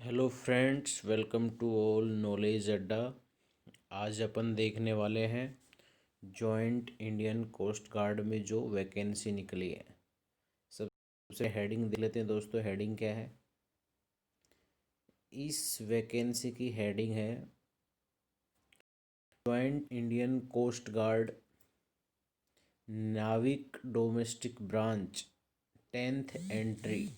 Hello friends, welcome to all knowledge Adda. आज अपन देखने वाले हैं जॉइंट इंडियन कोस्ट गार्ड में जो वैकेंसी निकली है। सबसे हेडिंग देख लेते हैं दोस्तों। हेडिंग क्या है? इस वैकेंसी की हेडिंग है जॉइंट इंडियन कोस्ट गार्ड नाविक domestic branch 10th entry.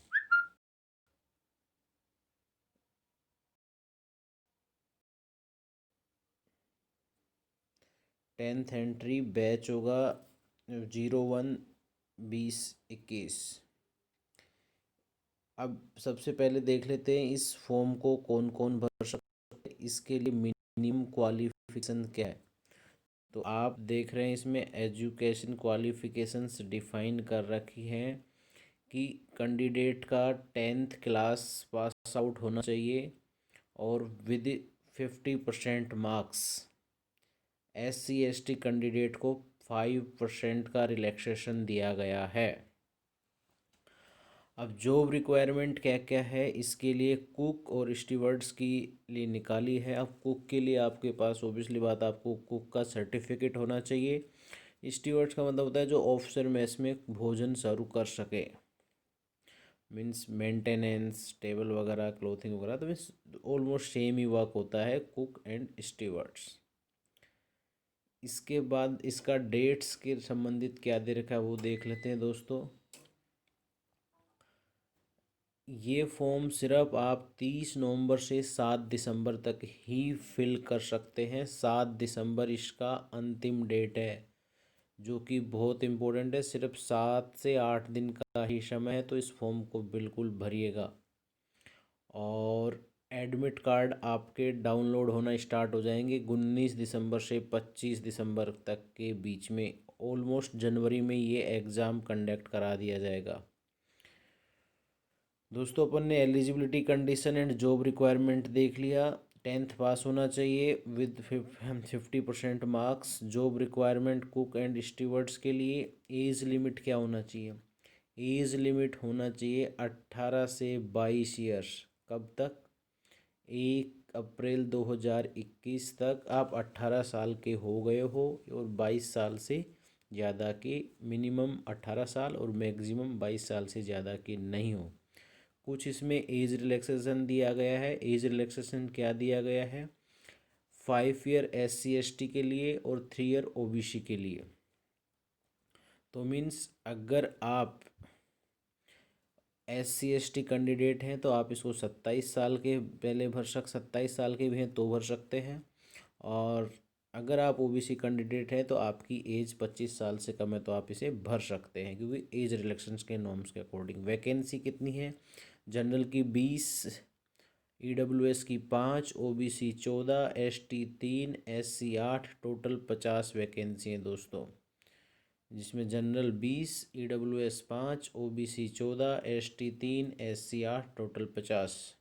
10th entry batch होगा 01/20/21। अब सबसे पहले देख लेते हैं इस फॉर्म को कौन कौन भर सकता है, इसके लिए मिनिमम क्वालिफिकेशन क्या है। तो आप देख रहे हैं इसमें एजुकेशन क्वालिफिकेशंस डिफाइन कर रखी हैं कि कैंडिडेट का 10th क्लास पास आउट होना चाहिए और विद 50% मार्क्स। SC/ST कैंडिडेट को 5% का रिलैक्सेशन दिया गया है। अब जॉब रिक्वायरमेंट क्या क्या है इसके लिए कुक और स्टीवर्ड्स की लिए निकाली है। अब कुक के लिए आपके पास ओबियसली बात, आपको कुक का सर्टिफिकेट होना चाहिए। स्टीवर्ड्स का मतलब होता है जो ऑफिसर मेस में भोजन सर्व कर सके, मीन्स मेंटेनेंस टेबल वगैरह क्लोथिंग वगैरह। तो मीन्स ऑलमोस्ट सेम ही वर्क होता है कुक एंड स्टीवर्ड्स। इसके बाद इसका डेट्स के संबंधित क्या दे रखा है वो देख लेते हैं दोस्तों। ये फॉर्म सिर्फ आप 30 नवंबर से 7 दिसंबर तक ही फिल कर सकते हैं। 7 दिसंबर इसका अंतिम डेट है, जो कि बहुत इम्पोर्टेंट है। सिर्फ 7 से 8 दिन का ही समय है, तो इस फॉर्म को बिल्कुल भरिएगा। और एडमिट कार्ड आपके डाउनलोड होना स्टार्ट हो जाएंगे 19 दिसंबर से 25 दिसंबर तक के बीच में। ऑलमोस्ट जनवरी में ये एग्ज़ाम कंडक्ट करा दिया जाएगा। दोस्तों अपन ने eligibility condition and job requirement देख लिया। 10th पास होना चाहिए with 50% marks. Job requirement cook and stewards के लिए एज लिमिट क्या होना चाहिए? एज लिमिट होना चाहिए 18 से 22 ईयर्स। कब तक? 1 अप्रैल 2021 तक आप 18 साल के हो गए हो और 22 साल से ज़्यादा के, मिनिमम 18 साल और मैक्सिमम 22 साल से ज़्यादा के नहीं हो। कुछ इसमें एज रिलैक्सेशन दिया गया है। एज रिलैक्सेशन क्या दिया गया है? 5 ईयर SC/ST के लिए और 3 ईयर OBC के लिए। तो मीन्स अगर आप SC/ST कैंडिडेट हैं तो आप इसको 27 साल के पहले भर 27 साल के भी हैं तो भर सकते हैं। और अगर आप OBC कैंडिडेट हैं तो आपकी एज 25 साल से कम है तो आप इसे भर सकते हैं, क्योंकि एज रिलैक्सेशन के नॉर्म्स के अकॉर्डिंग। वैकेंसी कितनी है? जनरल की 20, EWS की 5, OBC 14, ST 3, SC 8, total 50 vacancy हैं दोस्तों। जिसमें general 20, EWS 5, OBC 14, ST 3, SC 8, total 50।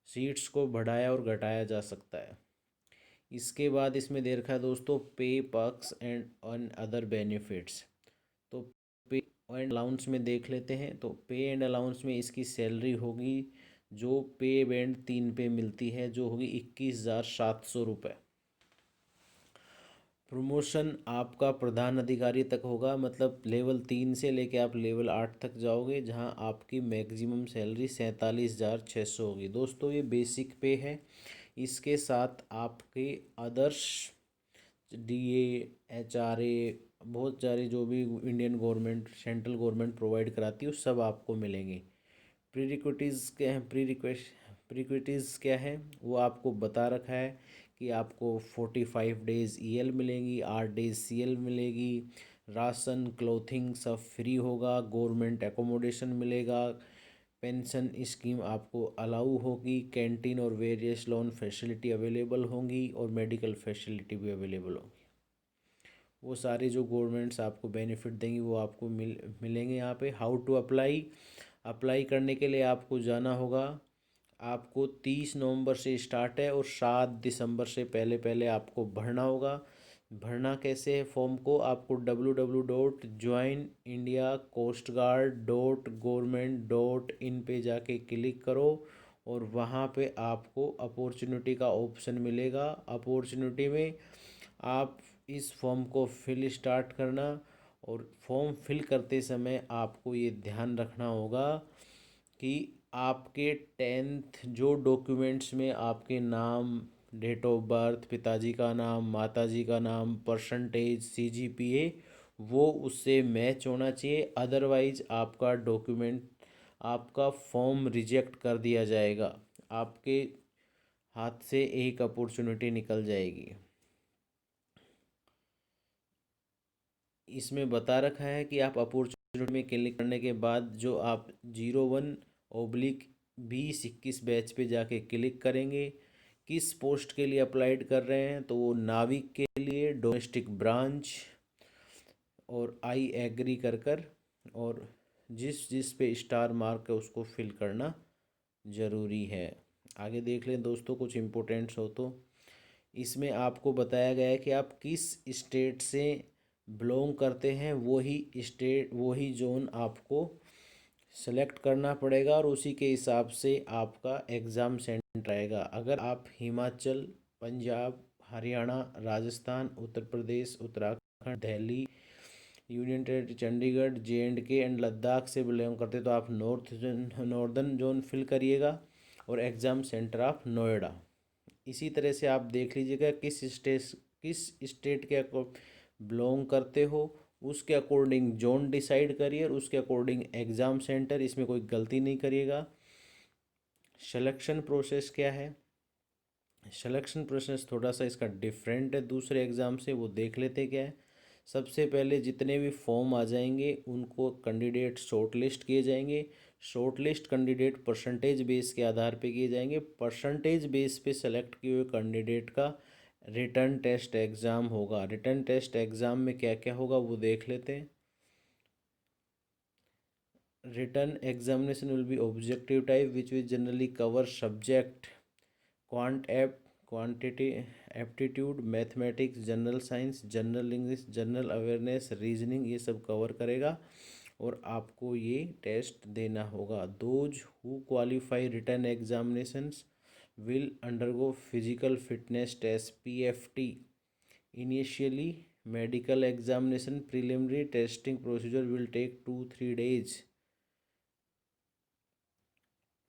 Seats को बढ़ाया और घटाया जा सकता है। इसके बाद इसमें दे रखा है दोस्तों पे पर्क्स एंड अदर बेनिफिट्स। तो पे एंड अलाउंस में देख लेते हैं। तो पे एंड अलाउंस में इसकी सैलरी होगी जो पे बैंड 3 पे मिलती है, जो होगी 21,700 रुपये। प्रमोशन आपका प्रधान अधिकारी तक होगा, मतलब लेवल 3 से लेके आप लेवल 8 तक जाओगे, जहां आपकी मैक्सिमम सैलरी 47,600 होगी। दोस्तों ये बेसिक पे है। इसके साथ आपके अदर्स DA HRA बहुत सारे जो भी Indian government central government provide कराती है वो सब आपको मिलेंगे। प्रीरिक्विटीज़ क्या है? प्रीरिक्विटीज़ क्या है वो आपको बता रखा है कि आपको 45 डेज़ EL मिलेंगी, 8 डेज़ CL मिलेगी, राशन क्लोथिंग सब फ्री होगा, गवर्नमेंट एकोमोडेशन मिलेगा, पेंशन स्कीम आपको अलाउ होगी, कैंटीन और वेरियस लोन फैसिलिटी अवेलेबल होंगी और मेडिकल फैसिलिटी भी अवेलेबल होगी। वो सारे जो गवर्नमेंट्स आपको बेनिफिट देंगी वो आपको मिलेंगे यहाँ पे। How to apply? अप्लाई करने के लिए आपको जाना होगा। आपको 30 नवंबर से स्टार्ट है और 7 दिसंबर से पहले पहले आपको भरना होगा। भरना कैसे है फॉर्म को? आपको www.joinindiacoastguard.government.in पे जाके क्लिक करो और वहाँ पे आपको अपॉर्चुनिटी का ऑप्शन मिलेगा। अपॉर्चुनिटी में आप इस फॉर्म को फिल स्टार्ट करना, और फॉर्म फिल करते समय आपको ये ध्यान रखना होगा कि आपके 10th जो डॉक्यूमेंट्स में आपके नाम, डेट ऑफ बर्थ, पिताजी का नाम, माताजी का नाम, परसेंटेज, सीजीपीए, वो उससे मैच होना चाहिए। अदरवाइज आपका डॉक्यूमेंट, आपका फॉर्म रिजेक्ट कर दिया जाएगा। आपके हाथ से एक अपॉर्चुनिटी निकल जाएगी। इसमें बता रखा है कि आप अपॉर्चुनिटी में क्लिक करने के बाद जो आप 01/2021 बैच पे जाके क्लिक करेंगे, किस पोस्ट के लिए अप्लाइड कर रहे हैं, तो वो नाविक के लिए डोमेस्टिक ब्रांच, और आई एग्री कर और जिस जिस पे स्टार मार्क है उसको फिल करना ज़रूरी है। आगे देख लें दोस्तों कुछ इम्पोर्टेंट्स हो तो। इसमें आपको बताया गया है कि आप किस स्टेट से बिलोंग करते हैं, वही स्टेट, वही जोन आपको सेलेक्ट करना पड़ेगा, और उसी के हिसाब से आपका एग्ज़ाम सेंटर आएगा। अगर आप Himachal, Punjab, Haryana, Rajasthan, Uttar Pradesh, Uttarakhand, Delhi, union territory Chandigarh, JNK and Ladakh से बिलोंग करते तो आप नॉर्दर्न जोन फिल करिएगा, और एग्ज़ाम सेंटर आप नोएडा। इसी तरह से आप देख लीजिएगा किस स्टेट के बिलोंग करते हो, उसके अकॉर्डिंग जोन डिसाइड करिए और उसके अकॉर्डिंग एग्ज़ाम सेंटर। इसमें कोई गलती नहीं करिएगा। सिलेक्शन प्रोसेस क्या है? सिलेक्शन प्रोसेस थोड़ा सा इसका डिफरेंट है दूसरे एग्ज़ाम से, वो देख लेते क्या है। सबसे पहले जितने भी फॉर्म आ जाएंगे उनको कैंडिडेट शॉर्ट लिस्ट किए जाएंगे। Short list candidate percentage base के आधार पे किए जाएंगे। परसेंटेज बेस पे सेलेक्ट किए हुए कैंडिडेट का रिटर्न टेस्ट एग्ज़ाम होगा। रिटर्न टेस्ट एग्ज़ाम में क्या क्या होगा वो देख लेते हैं। Return examination will be objective type which will generally cover subject quantity, aptitude, mathematics, general science, general English, general awareness, reasoning, ये सब कवर करेगा और आपको ये टेस्ट देना होगा। Those who qualify written examinations will undergo physical fitness test PFT initially. Medical examination preliminary testing procedure will take 2-3 days।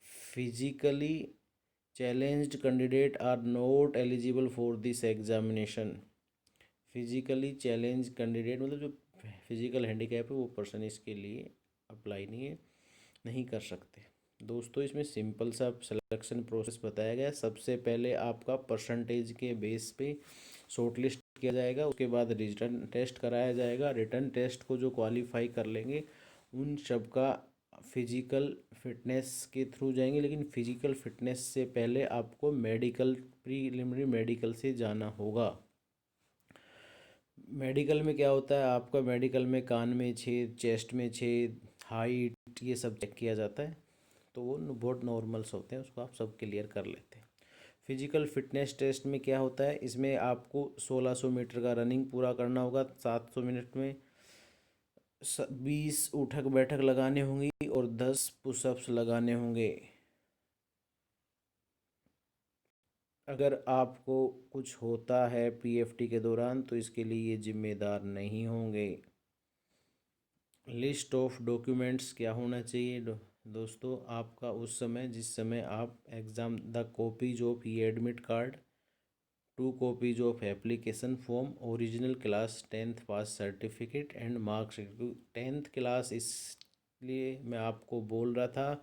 Physically challenged candidate are not eligible for this examination। Physically challenge candidate मतलब जो physical handicap है वो person इसके लिए apply नहीं कर सकते। दोस्तों इसमें सिंपल सा सिलेक्शन प्रोसेस बताया गया है। सबसे पहले आपका परसेंटेज के बेस पे शॉर्ट लिस्ट किया जाएगा, उसके बाद रिटर्न टेस्ट कराया जाएगा। रिटर्न टेस्ट को जो क्वालिफाई कर लेंगे उन सब का फिजिकल फिटनेस के थ्रू जाएंगे, लेकिन फिजिकल फिटनेस से पहले आपको मेडिकल, प्रीलिमिनरी मेडिकल से जाना होगा। मेडिकल में क्या होता है, आपका मेडिकल में कान में छेद, चेस्ट में छेद, हाइट, ये सब चेक किया जाता है, तो वो बहुत नॉर्मल्स होते हैं, उसको आप सब क्लियर कर लेते हैं। फिजिकल फिटनेस टेस्ट में क्या होता है, इसमें आपको 1600 मीटर का रनिंग पूरा करना होगा 700 मिनट में, 20 उठक बैठक लगाने होंगी और 10 पुशअप्स लगाने होंगे। अगर आपको कुछ होता है PFT के दौरान तो इसके लिए ये जिम्मेदार नहीं होंगे। लिस्ट ऑफ डॉक्यूमेंट्स क्या होना चाहिए दोस्तों, आपका उस समय जिस समय आप exam, the copies of E admit card, 2 copies of application form, original class 10th pass certificate and marksheet. 10th class इसलिए मैं आपको बोल रहा था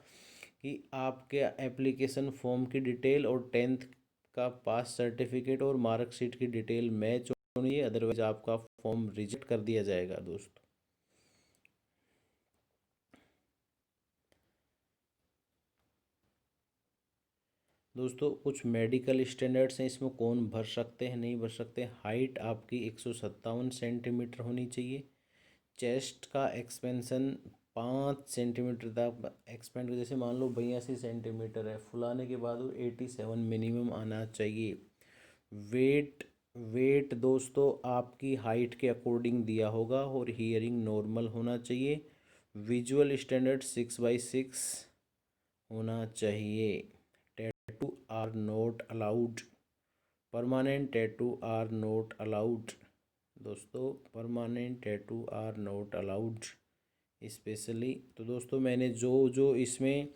कि आपके एप्लीकेशन फॉर्म की डिटेल और 10th का पास सर्टिफिकेट और मार्कशीट की डिटेल मैच होनी है, अदरवाइज आपका फॉर्म रिजेक्ट कर दिया जाएगा। दोस्तों कुछ मेडिकल स्टैंडर्ड्स हैं, इसमें कौन भर सकते हैं नहीं भर सकते। हाइट आपकी 157 सेंटीमीटर होनी चाहिए। चेस्ट का एक्सपेंशन 5 सेंटीमीटर तक एक्सपेंड, जैसे मान लो 82 सेंटीमीटर है, फुलाने के बाद वो 87 मिनिमम आना चाहिए। वेट वेट दोस्तों आपकी हाइट के अकॉर्डिंग दिया होगा, और हियरिंग नॉर्मल होना चाहिए। विजुअल स्टैंडर्ड 6/6 होना चाहिए। Tattoo are not allowed. Permanent tattoo are not allowed. दोस्तों permanent tattoo are not allowed specially. तो दोस्तों मैंने जो जो इसमें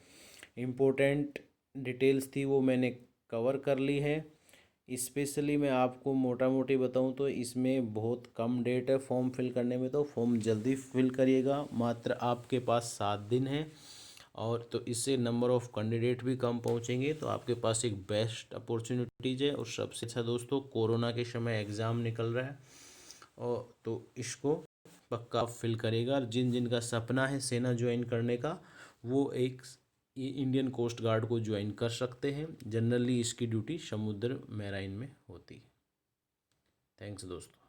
इम्पोर्टेंट डिटेल्स थी वो मैंने कवर कर ली है। स्पेशली मैं आपको मोटा मोटी बताऊं तो इसमें बहुत कम डेट है फॉर्म फिल करने में, तो फॉर्म जल्दी फिल करिएगा। मात्र आपके पास 7 दिन है, और तो इससे नंबर ऑफ़ कैंडिडेट भी कम पहुंचेंगे। तो आपके पास एक बेस्ट अपॉर्चुनिटीज़ है। और सबसे अच्छा दोस्तों, कोरोना के समय एग्ज़ाम निकल रहा है, और तो इसको पक्का आप फिल करेगा। और जिन जिन का सपना है सेना ज्वाइन करने का, वो एक ये इंडियन कोस्ट गार्ड को ज्वाइन कर सकते हैं। जनरली इसकी ड्यूटी समुद्र मैराइन में होती है। थैंक्स दोस्तों।